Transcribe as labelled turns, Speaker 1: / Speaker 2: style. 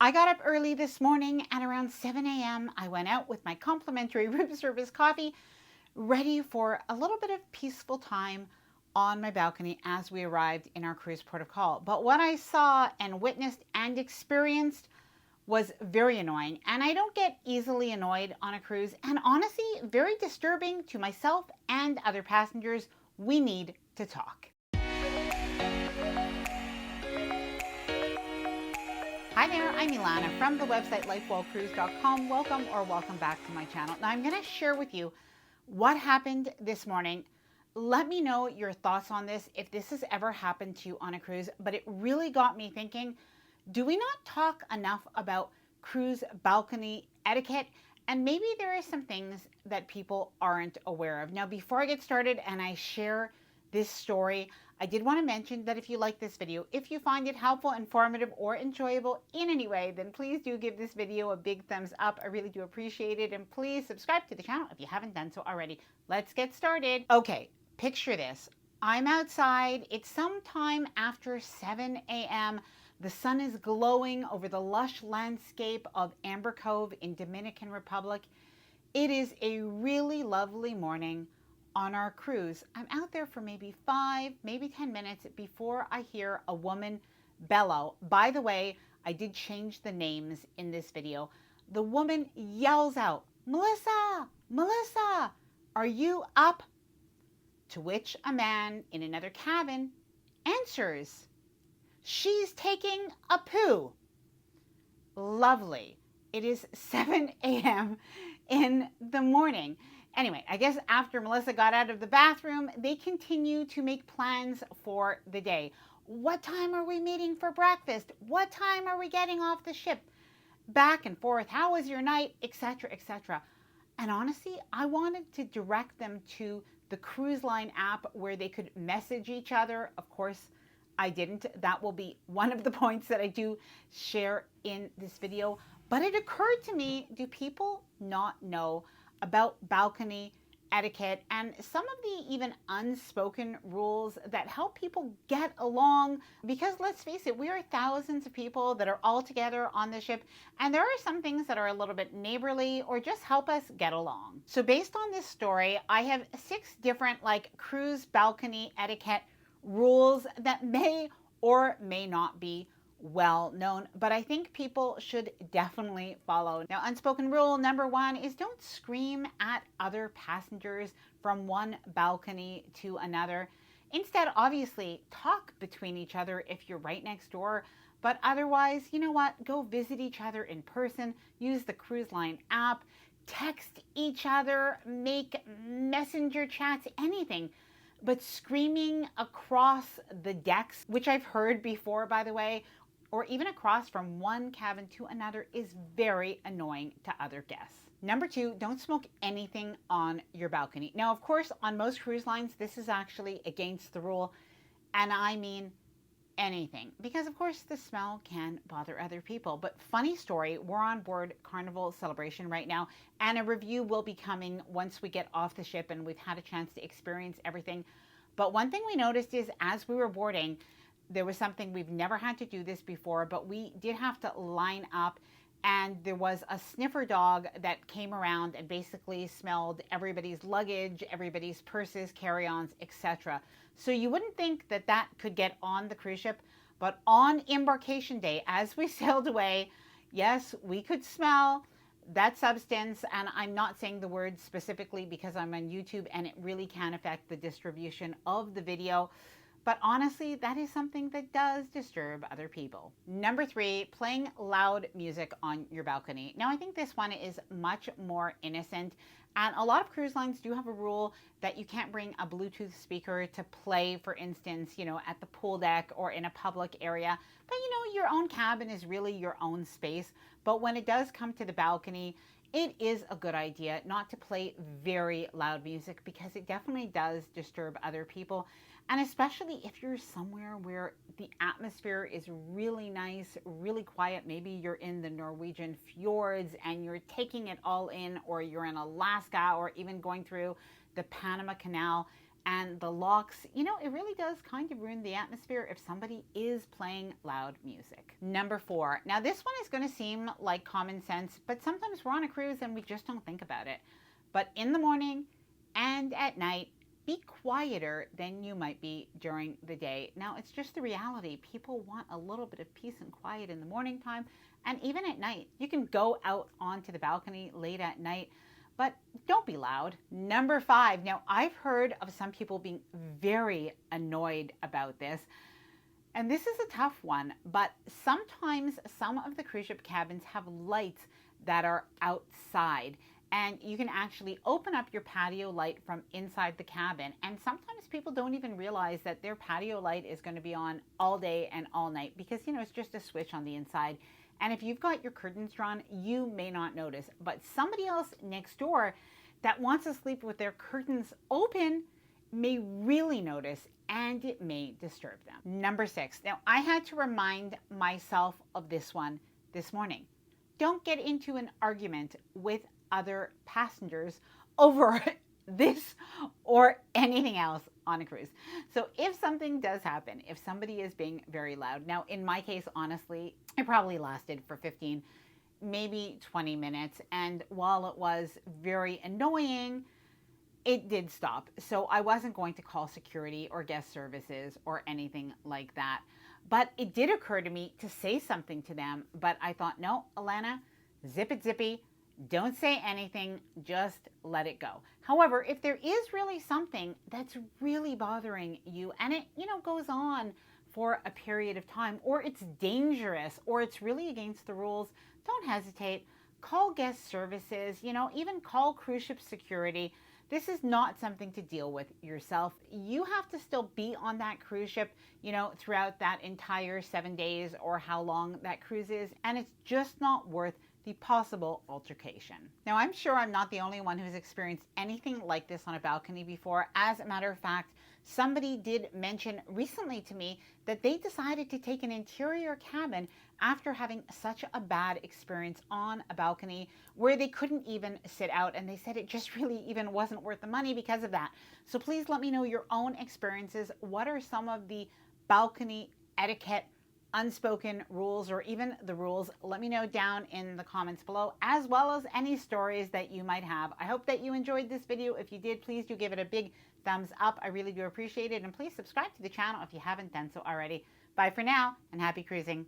Speaker 1: I got up early this morning at around 7 a.m. I went out with my complimentary room service coffee, ready for a little bit of peaceful time on my balcony as we arrived in our cruise port of call. But what I saw and witnessed and experienced was very annoying. And I don't get easily annoyed on a cruise. And honestly, very disturbing to myself and other passengers. We need to talk. Hi there, I'm Ilana from the website lifewellcruise.com. Welcome back to my channel. Now I'm going to share with you what happened this morning. Let me know your thoughts on this if this has ever happened to you on a cruise, but it really got me thinking, do we not talk enough about cruise balcony etiquette? And maybe there are some things that people aren't aware of. Now, before I get started and I share this story, I did want to mention that if you like this video, if you find it helpful, informative, or enjoyable in any way, then please do give this video a big thumbs up. I really do appreciate it. And please subscribe to the channel if you haven't done so already. Let's get started. Okay, picture this. I'm outside. It's sometime after 7 a.m. The sun is glowing over the lush landscape of Amber Cove in Dominican Republic. It is a really lovely morning on our cruise. I'm out there for maybe 5, maybe 10 minutes before I hear a woman bellow. By the way, I did change the names in this video. The woman yells out, "Melissa, Melissa, are you up?" To which a man in another cabin answers, "She's taking a poo." Lovely. It is 7 a.m. in the morning. Anyway, I guess after Melissa got out of the bathroom, they continue to make plans for the day. What time are we meeting for breakfast? What time are we getting off the ship? Back and forth. How was your night? Etc., etc. And honestly, I wanted to direct them to the cruise line app where they could message each other. Of course, I didn't. That will be one of the points that I do share in this video. But it occurred to me, do people not know about balcony etiquette and some of the even unspoken rules that help people get along? Because let's face it, we are thousands of people that are all together on the ship, and there are some things that are a little bit neighborly or just help us get along. So based on this story, I have 6 different cruise balcony etiquette rules that may or may not be well known, but I think people should definitely follow. Now, unspoken rule number 1 is don't scream at other passengers from one balcony to another. Instead, obviously, talk between each other if you're right next door, but otherwise, you know what? Go visit each other in person, use the cruise line app, text each other, make messenger chats, anything. But screaming across the decks, which I've heard before, by the way, or even across from one cabin to another, is very annoying to other guests. Number 2, don't smoke anything on your balcony. Now, of course, on most cruise lines, this is actually against the rule, and I mean anything, because of course the smell can bother other people. But funny story, we're on board Carnival Celebration right now, and a review will be coming once we get off the ship and we've had a chance to experience everything. But one thing we noticed is as we were boarding, there was something, we've never had to do this before, but we did have to line up, and there was a sniffer dog that came around and basically smelled everybody's luggage, everybody's purses, carry-ons, etc. So you wouldn't think that that could get on the cruise ship, but on embarkation day, as we sailed away, yes, we could smell that substance. And I'm not saying the word specifically because I'm on YouTube and it really can affect the distribution of the video. But honestly, that is something that does disturb other people. Number 3, playing loud music on your balcony. Now, I think this one is much more innocent. And a lot of cruise lines do have a rule that you can't bring a Bluetooth speaker to play, for instance, at the pool deck or in a public area. But your own cabin is really your own space. But when it does come to the balcony, it is a good idea not to play very loud music because it definitely does disturb other people. And especially if you're somewhere where the atmosphere is really nice, really quiet. Maybe you're in the Norwegian fjords and you're taking it all in, or you're in Alaska, or even going through the Panama Canal, and the locks, it really does kind of ruin the atmosphere if somebody is playing loud music. Number 4. Now, this one is going to seem like common sense, but sometimes we're on a cruise and we just don't think about it. But in the morning and at night, be quieter than you might be during the day. Now, it's just the reality. People want a little bit of peace and quiet in the morning time, and even at night. You can go out onto the balcony late at night, but don't be loud. Number 5. Now, I've heard of some people being very annoyed about this, and this is a tough one, but sometimes some of the cruise ship cabins have lights that are outside, and you can actually open up your patio light from inside the cabin. And sometimes people don't even realize that their patio light is going to be on all day and all night because, it's just a switch on the inside. And if you've got your curtains drawn, you may not notice, but somebody else next door that wants to sleep with their curtains open may really notice, and it may disturb them. Number 6. Now, I had to remind myself of this one this morning. Don't get into an argument with other passengers over this or anything else on a cruise. So if something does happen, if somebody is being very loud, now in my case, honestly, it probably lasted for 15, maybe 20 minutes. And while it was very annoying, it did stop. So I wasn't going to call security or guest services or anything like that. But it did occur to me to say something to them. But I thought, no, Alana, zip it zippy. Don't say anything, just let it go. However, if there is really something that's really bothering you and it, goes on for a period of time, or it's dangerous, or it's really against the rules, don't hesitate. Call guest services, even call cruise ship security. This is not something to deal with yourself. You have to still be on that cruise ship, throughout that entire 7 days or how long that cruise is, and it's just not worth the possible altercation. Now, I'm sure I'm not the only one who's experienced anything like this on a balcony before. As a matter of fact, somebody did mention recently to me that they decided to take an interior cabin after having such a bad experience on a balcony where they couldn't even sit out, and they said it just really even wasn't worth the money because of that. So please let me know your own experiences. What are some of the balcony etiquette unspoken rules, or even the rules? Let me know down in the comments below, as well as any stories that you might have. I hope that you enjoyed this video. If you did, please do give it a big thumbs up. I really do appreciate it. And please subscribe to the channel if you haven't done so already. Bye for now, and happy cruising.